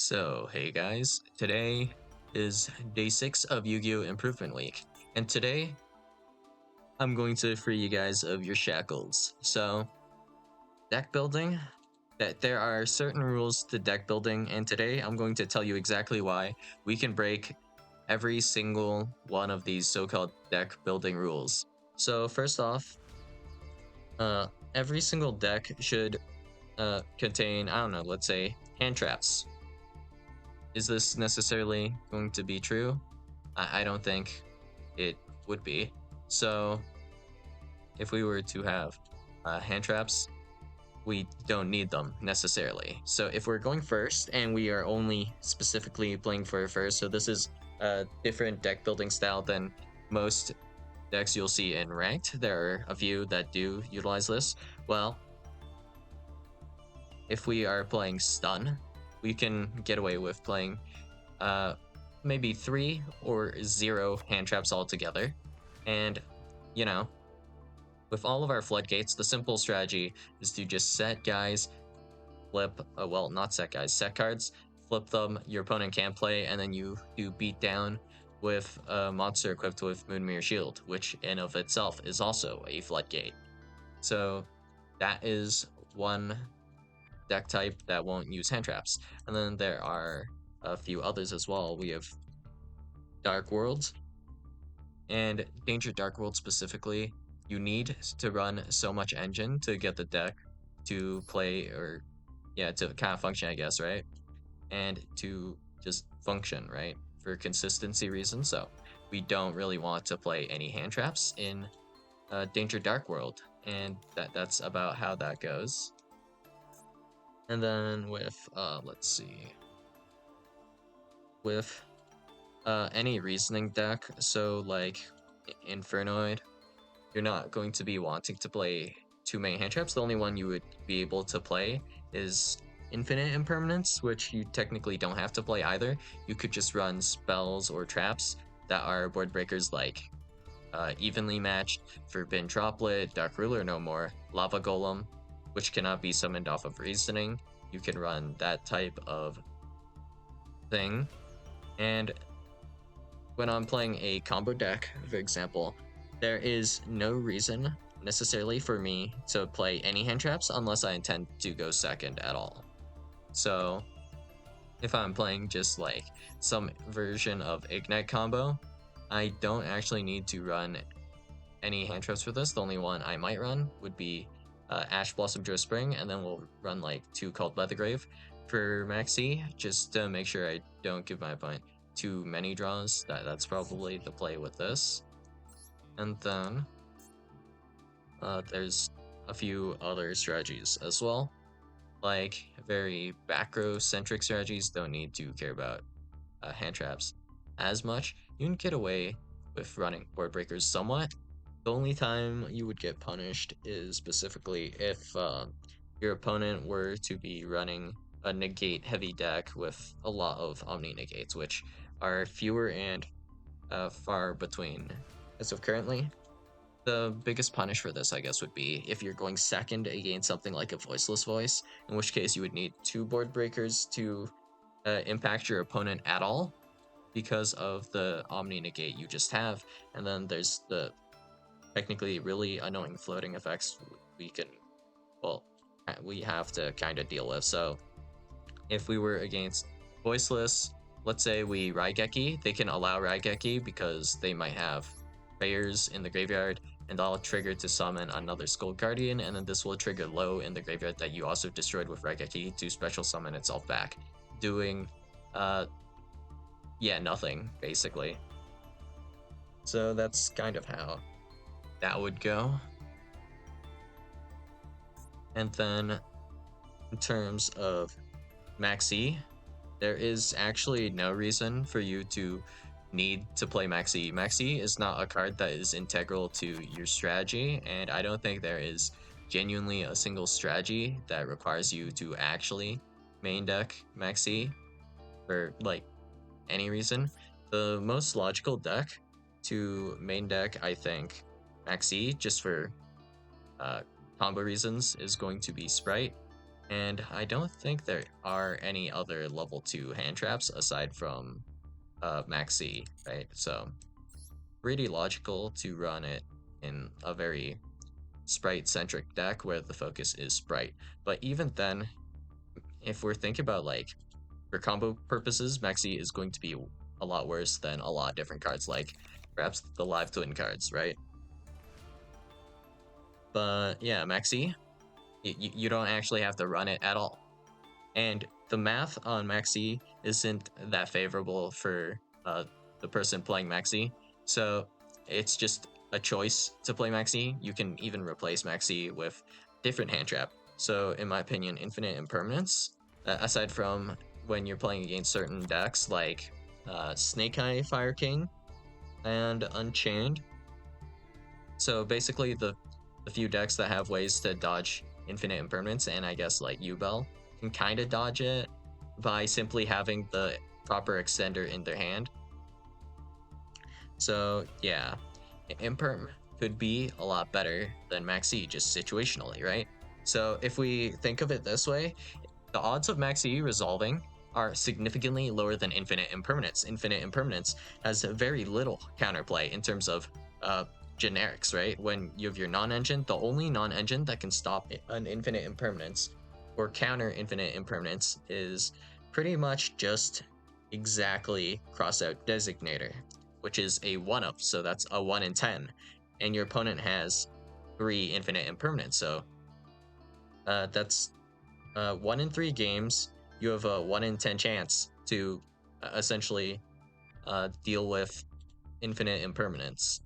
So, hey guys, today is day 6 of Yu-Gi-Oh! Improvement Week, and today I'm going to free you guys of your shackles. So, deck building, that there are certain rules to deck building, and today I'm going to tell you exactly why we can break every single one of these so-called deck building rules. So, first off, every single deck should contain, I don't know, let's say hand traps. Is this necessarily going to be true? I don't think it would be. So if we were to have hand traps, we don't need them necessarily. So if we're going first and we are only specifically playing for first, so this is a different deck building style than most decks you'll see in ranked. There are a few that do utilize this. Well, if we are playing stun, we can get away with playing maybe 3 or 0 hand traps altogether. And, you know, with all of our floodgates, the simple strategy is to just set guys, flip, well, not set guys, set cards, flip them, your opponent can't play, and then you do beat down with a monster equipped with Moonmere Shield, which in of itself is also a floodgate. So that is one deck type that won't use hand traps. And then there are a few others as well. We have Dark Worlds, and Danger Dark World specifically, you need to run so much engine to get the deck to play, or yeah, to kind of function, I guess, right? And to just function, right? For consistency reasons. So we don't really want to play any hand traps in Danger Dark World, and that's about how that goes. And then with let's see, with any reasoning deck, so like Infernoid, you're not going to be wanting to play too many hand traps. The only one you would be able to play is Infinite Impermanence, which you technically don't have to play either. You could just run spells or traps that are board breakers, like Evenly Matched, Forbidden Droplet, Dark Ruler No More, Lava Golem, which cannot be summoned off of Reasoning. You can run that type of thing. And when I'm playing a combo deck, for example, there is no reason necessarily for me to play any hand traps unless I intend to go second at all. So if I'm playing just like some version of Ignite combo, I don't actually need to run any hand traps for this. The only one I might run would be Ash Blossom Joe Spring, and then we'll run like 2 called Leathergrave for Maxx C, just to make sure I don't give my opponent too many draws. That's probably the play with this. And then there's a few other strategies as well, like very backrow centric strategies don't need to care about hand traps as much. You can get away with running board breakers somewhat. The only time you would get punished is specifically if your opponent were to be running a negate heavy deck with a lot of omni negates, which are fewer and far between as of currently. The biggest punish for this, I guess, would be if you're going second against something like a Voiceless Voice, in which case you would need 2 board breakers to impact your opponent at all because of the Omni Negate you just have. And then there's the technically really annoying floating effects we have to kind of deal with. So if we were against Voiceless, let's say we Raigeki, they can allow Raigeki because they might have prayers in the graveyard, and I'll trigger to summon another Skull Guardian, and then this will trigger low in the graveyard that you also destroyed with Raigeki to special summon itself back, doing nothing basically. So that's kind of how that would go. And then in terms of Maxx C, there is actually no reason for you to need to play Maxx C. Maxx C is not a card that is integral to your strategy, and I don't think there is genuinely a single strategy that requires you to actually main deck Maxx C for like any reason. The most logical deck to main deck, I think, Maxx C, just for combo reasons, is going to be Sprite. And I don't think there are any other level 2 hand traps aside from Maxx C, right? So pretty logical to run it in a very sprite-centric deck where the focus is sprite. But even then, if we're thinking about like for combo purposes, Maxx C is going to be a lot worse than a lot of different cards, like perhaps the live twin cards, right? But yeah, Maxx C, you don't actually have to run it at all. And the math on Maxx C isn't that favorable for the person playing Maxx C. So it's just a choice to play Maxx C. You can even replace Maxx C with different hand trap. So in my opinion, Infinite Impermanence, aside from when you're playing against certain decks like Snake Eye Fire King and Unchained. So basically the few decks that have ways to dodge Infinite Impermanence, and I guess like Yubel can kind of dodge it by simply having the proper extender in their hand. So yeah, Imperm could be a lot better than Maxx C just situationally, right? So if we think of it this way, the odds of Maxx C resolving are significantly lower than Infinite Impermanence. Infinite Impermanence has very little counterplay in terms of generics, right? When you have your non-engine, the only non-engine that can stop an Infinite Impermanence or counter Infinite Impermanence is pretty much just exactly Crossout Designator, which is a 1-up, so that's a 1 in 10. And your opponent has 3 Infinite Impermanence, so that's 1 in 3 games, you have a 1 in 10 chance to essentially deal with Infinite Impermanence.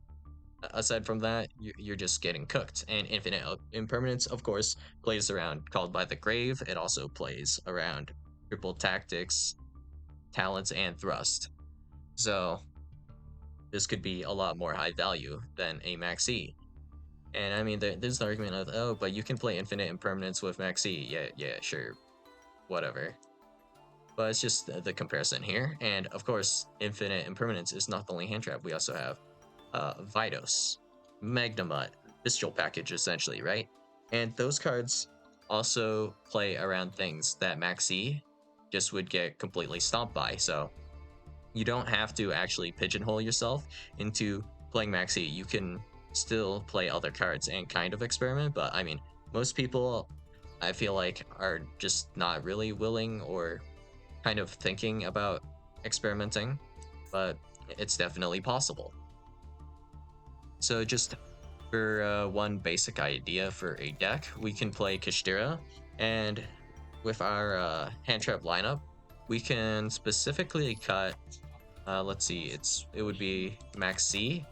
Aside from that, you're just getting cooked. And Infinite Impermanence, of course, plays around Called by the Grave. It also plays around Triple Tactics, Talents, and Thrust. So this could be a lot more high value than a Maxx C. And I mean, there's an argument of, oh, but you can play Infinite Impermanence with Maxx C. Yeah, sure, whatever. But it's just the comparison here. And of course, Infinite Impermanence is not the only hand trap. We also have Vidos, Magnamut, Bestial Package, essentially, right? And those cards also play around things that Maxx C just would get completely stomped by. So you don't have to actually pigeonhole yourself into playing Maxx C. You can still play other cards and kind of experiment, but I mean, most people, I feel like, are just not really willing or kind of thinking about experimenting, but it's definitely possible. So just for one basic idea for a deck, we can play Kashtira, and with our hand trap lineup, we can specifically cut, let's see, it would be Maxx C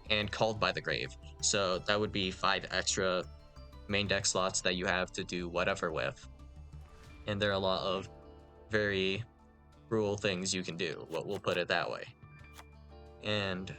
and Called by the Grave. So that would be 5 extra main deck slots that you have to do whatever with. And there are a lot of very cruel things you can do. We'll put it that way. And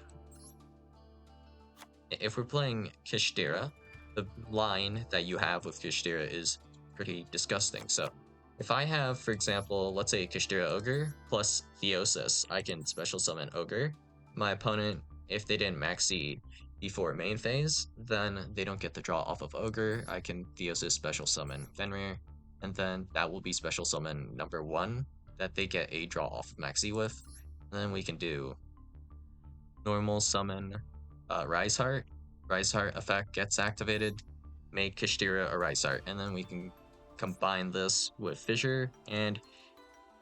if we're playing Kashtira, the line that you have with Kashtira is pretty disgusting. So if I have, for example, let's say Kashtira Ogre plus Theosis, I can special summon Ogre. My opponent, if they didn't Maxx C before main phase, then they don't get the draw off of Ogre. I can Theosis special summon Fenrir, and then that will be special summon number 1 that they get a draw off of Maxx C with. And then we can do normal summon Rise Heart. Rise Heart effect gets activated, make Kashtira a Rise Heart, and then we can combine this with Fissure, and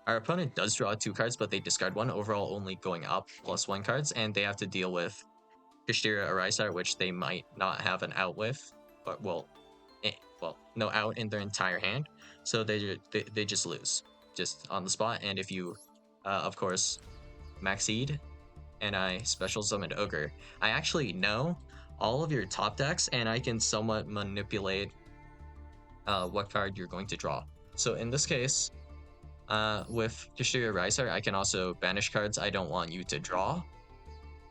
our opponent does draw 2 cards, but they discard 1, overall only going up +1 cards, and they have to deal with Kashtira a Rise Heart, which they might not have an out with, but no out in their entire hand, so they just lose, just on the spot. And if you, of course, Maxx C'd and I special summoned Ogre, I actually know all of your top decks, and I can somewhat manipulate what card you're going to draw. So in this case, with Kashtira Riser, I can also banish cards I don't want you to draw,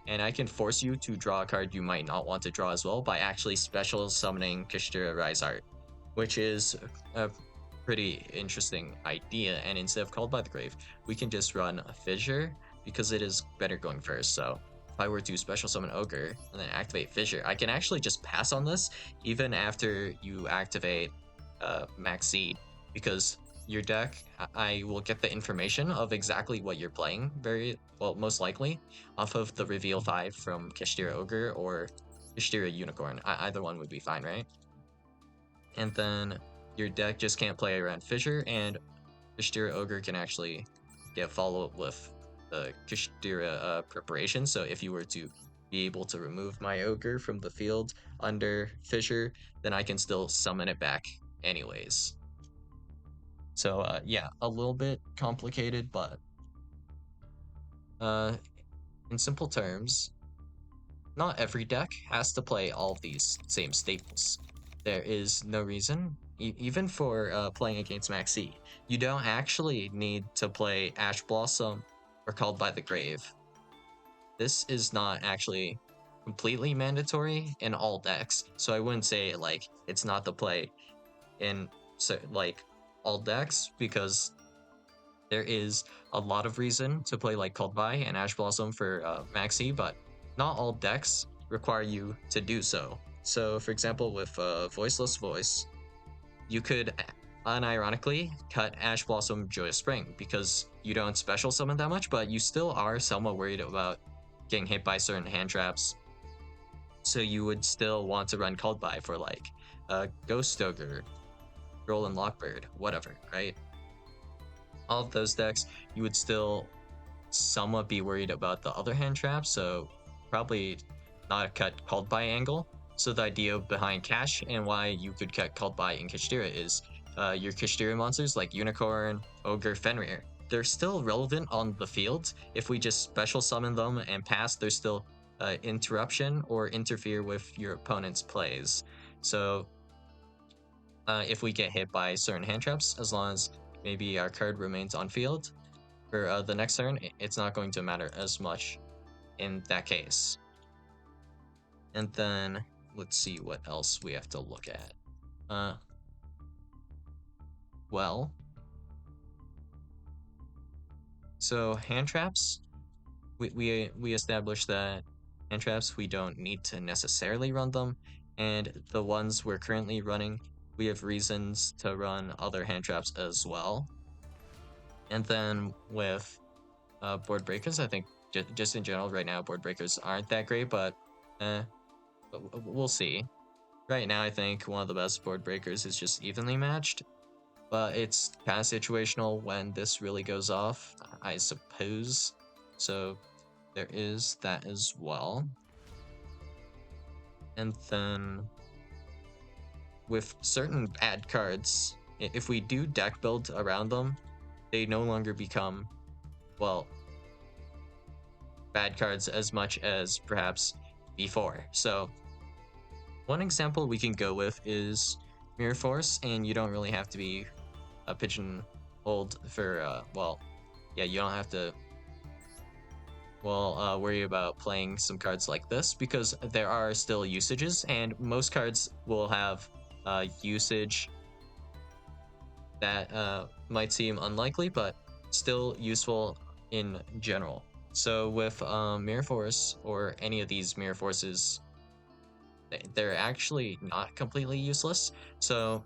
and I can force you to draw a card you might not want to draw as well by actually special summoning Kashtira Riser, which is a pretty interesting idea. And instead of Called by the Grave, we can just run a Fissure because it is better going first. So if I were to special summon Ogre and then activate Fissure, I can actually just pass on this even after you activate Maxx C. because your deck, I will get the information of exactly what you're playing very well, most likely off of the reveal 5 from Kashtira Ogre or Kashtira Unicorn. Either one would be fine, right? And then your deck just can't play around Fissure, and Kashtira Ogre can actually get follow-up with the Kashtira preparation. So if you were to be able to remove my Ogre from the field under Fissure, then I can still summon it back anyways. So yeah, a little bit complicated, but in simple terms, not every deck has to play all of these same staples. There is no reason, even for playing against Maxx C, you don't actually need to play Ash Blossom or Called by the Grave. This is not actually completely mandatory in all decks, so I wouldn't say like it's not to play in like all decks, because there is a lot of reason to play like Called by and Ash Blossom for Maxx C, but not all decks require you to do so. So, for example, with Voiceless Voice, you could unironically cut Ash Blossom Joyous Spring because you don't special summon that much, but you still are somewhat worried about getting hit by certain hand traps. So you would still want to run Called by for like Ghost Ogre, Roland Lockbird, whatever, right? All of those decks, you would still somewhat be worried about the other hand traps, so probably not a cut Called by angle. So the idea behind Cash and why you could cut Called by in Kashtira is your Kashtira monsters like Unicorn, Ogre, Fenrir, they're still relevant on the field. If we just special summon them and pass, there's still interruption or interfere with your opponent's plays. So if we get hit by certain hand traps, as long as maybe our card remains on field for the next turn, it's not going to matter as much in that case. And then let's see what else we have to look at. Well, so hand traps, we established that hand traps, we don't need to necessarily run them, and the ones we're currently running, we have reasons to run other hand traps as well. And then with board breakers, I think just in general right now, board breakers aren't that great, but we'll see. Right now, I think one of the best board breakers is just evenly matched, but it's kind of situational when this really goes off, I suppose. So there is that as well. And then with certain bad cards, if we do deck build around them, they no longer become, well, bad cards as much as perhaps before. So one example we can go with is Mirror Force, and you don't really have to be a pigeonholed for, well, yeah, you don't have to, well, worry about playing some cards like this, because there are still usages, and most cards will have usage that might seem unlikely, but still useful in general. So with Mirror Force, or any of these Mirror Forces, they're actually not completely useless. So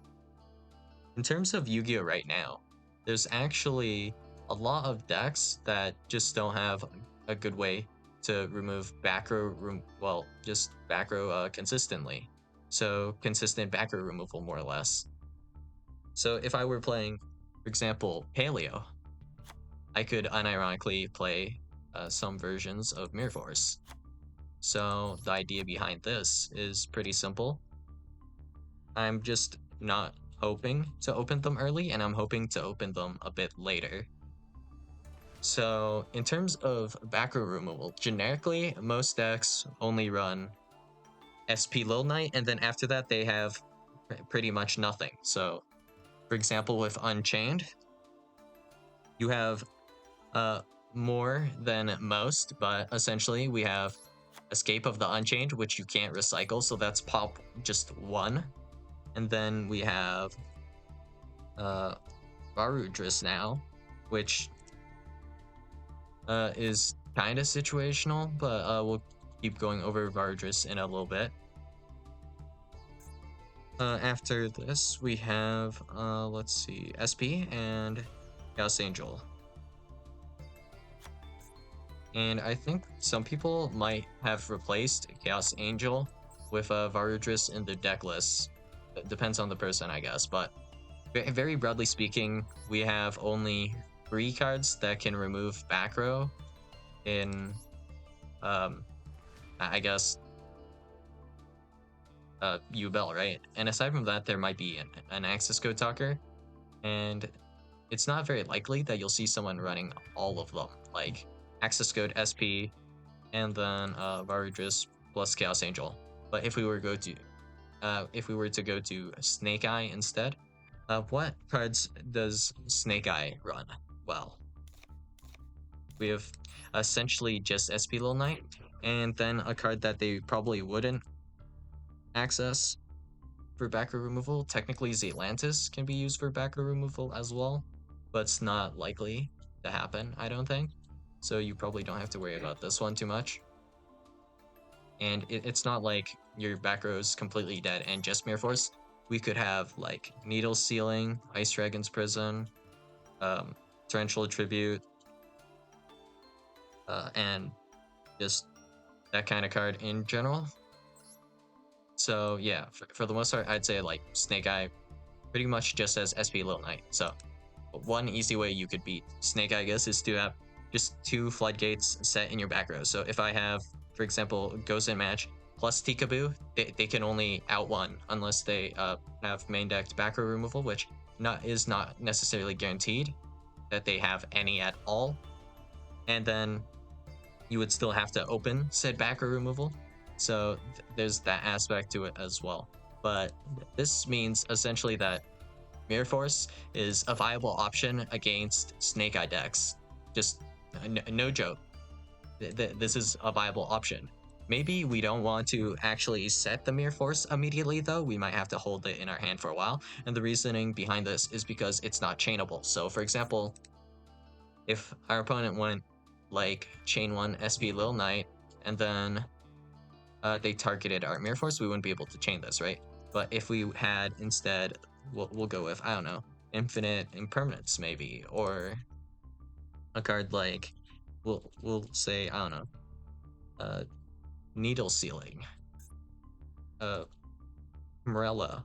in terms of Yu-Gi-Oh right now, there's actually a lot of decks that just don't have a good way to remove backrow, well, just backrow consistently. So consistent backrow removal, more or less. So if I were playing, for example, Paleo, I could unironically play some versions of Mirror Force. So the idea behind this is pretty simple. I'm just not hoping to open them early, and I'm hoping to open them a bit later. So in terms of backrow removal, generically, most decks only run SP Lil Knight, and then after that they have pretty much nothing. So for example, with Unchained, you have more than most, but essentially we have Escape of the Unchained, which you can't recycle, so that's pop just 1. And then we have Varudris now, which is kind of situational, but we'll keep going over Varudris in a little bit. After this, we have, let's see, SP and Chaos Angel. And I think some people might have replaced Chaos Angel with Varudris in the deck list. It depends on the person, I guess. But very broadly speaking, we have only 3 cards that can remove backrow in, I guess, Yubel, right? And aside from that, there might be an access code talker. And it's not very likely that you'll see someone running all of them, like access code SP and then Varudris plus Chaos Angel. But if we were to go to Snake Eye instead, what cards does Snake Eye run? Well, we have essentially just SP Little Knight, and then a card that they probably wouldn't access for backer removal. Technically, Zealantis can be used for backer removal as well, but it's not likely to happen, I don't think. So you probably don't have to worry about this one too much. And it's not like your back row is completely dead and just Mirror Force. We could have like Needle Sealing, Ice Dragon's Prison, Torrential Tribute, and just that kind of card in general. So yeah, for the most part, I'd say like Snake Eye pretty much just as SP Little Knight. So one easy way you could beat Snake Eye, I guess, is to have just 2 floodgates set in your back row. So if I have, for example, Ghost in Match plus Tikaboo, they can only out one unless they have main decked back row removal, which is not necessarily guaranteed that they have any at all. And then you would still have to open said back row removal. So there's that aspect to it as well. But this means essentially that Mirror Force is a viable option against Snake Eye decks. Just no joke. This is a viable option. Maybe we don't want to actually set the Mirror Force immediately, though. We might have to hold it in our hand for a while. And the reasoning behind this is because it's not chainable. So, for example, if our opponent went like Chain 1 SP Lil Knight, and then they targeted our Mirror Force, we wouldn't be able to chain this, right? But if we had instead, we'll go with, I don't know, Infinite Impermanence maybe, or a card like, we'll say, I don't know, Needle Sealing, Morella.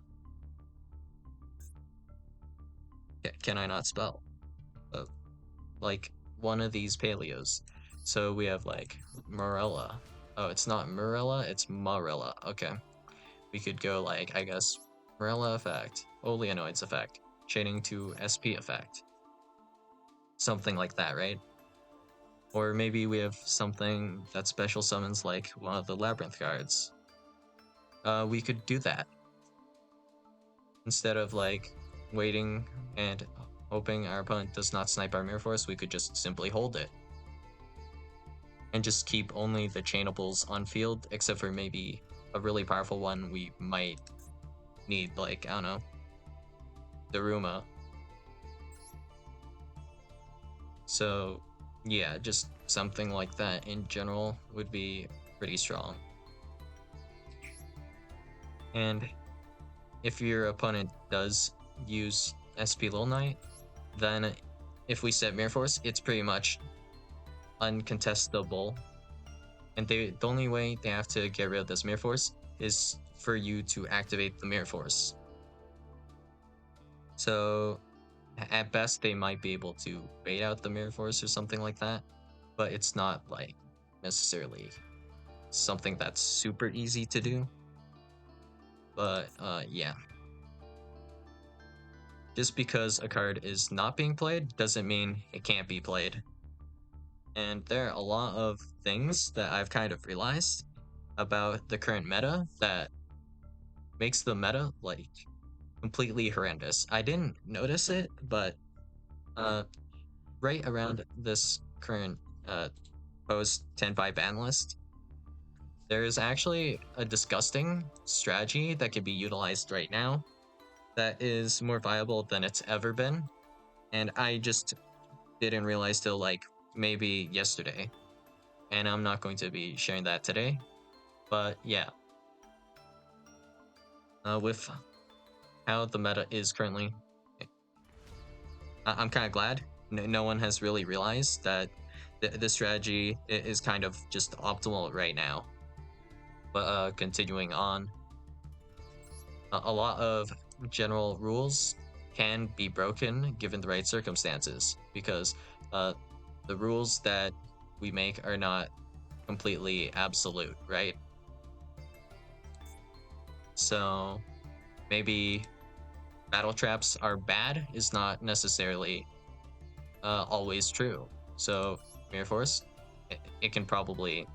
Can I not spell? Like one of these paleos. So we have like Morella. Oh, it's not Morella, it's Marilla. Okay. We could go like, I guess, Morella effect, Oleanoids effect, chaining to SP effect. Something like that, right? Or maybe we have something that special summons like one of the Labyrinth cards. We could do that. Instead of like waiting and hoping our opponent does not snipe our Mirror Force, we could just simply hold it. And just keep only the chainables on field, except for maybe a really powerful one we might need, like, I don't know, Daruma. So yeah, just something like that in general would be pretty strong. And if your opponent does use SP Lil Knight, then if we set Mirror Force, it's pretty much uncontestable. And the only way they have to get rid of this Mirror Force is for you to activate the Mirror Force. So at best, they might be able to bait out the Mirror Force or something like that, but it's not like necessarily something that's super easy to do. But yeah. Just because a card is not being played doesn't mean it can't be played. And there are a lot of things that I've kind of realized about the current meta that makes the meta like completely horrendous. I didn't notice it, but right around this current post 10-5 ban list, there is actually a disgusting strategy that can be utilized right now that is more viable than it's ever been. And I just didn't realize till like maybe yesterday. And I'm not going to be sharing that today. But yeah. With how the meta is currently. I'm kind of glad no one has really realized that this strategy is kind of just optimal right now. But continuing on, a lot of general rules can be broken given the right circumstances, because uh, the rules that we make are not completely absolute, right? So maybe battle traps are bad is not necessarily always true. So Mirror Force, it can probably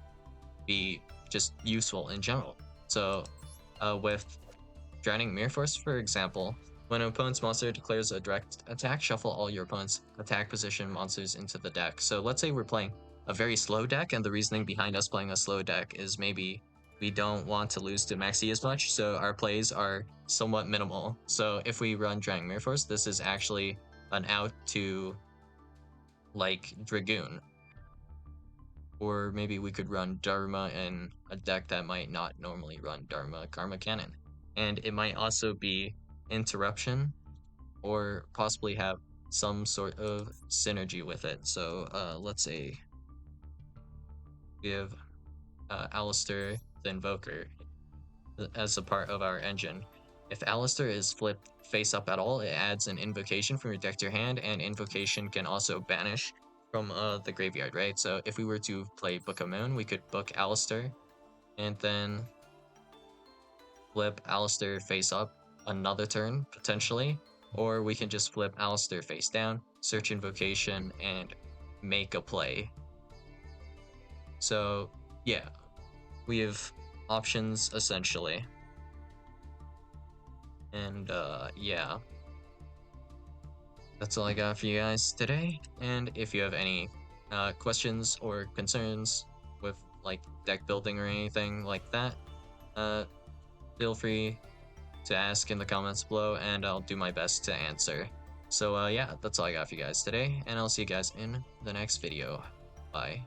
be just useful in general. So with Drowning Mirror Force, for example, when an opponent's monster declares a direct attack, shuffle all your opponent's attack position monsters into the deck. So let's say we're playing a very slow deck, and the reasoning behind us playing a slow deck is maybe we don't want to lose to Maxx C as much, so our plays are somewhat minimal. So if we run Drowning Mirror Force, this is actually an out to like Dragoon. Or maybe we could run Dharma in a deck that might not normally run Dharma Karma Cannon. And it might also be Interruption, or possibly have some sort of synergy with it. So let's say we have Alistair the Invoker as a part of our engine. If Alistair is flipped face up at all, it adds an invocation from your deck to your hand, and invocation can also banish from the graveyard, right? So if we were to play Book of Moon, we could book Alistair and then flip Alistair face up another turn, potentially. Or we can just flip Alistair face down, search invocation, and make a play. So yeah, we have options essentially. And yeah, that's all I got for you guys today. And if you have any questions or concerns with like deck building or anything like that, feel free to ask in the comments below, and I'll do my best to answer. So yeah, that's all I got for you guys today, and I'll see you guys in the next video. Bye.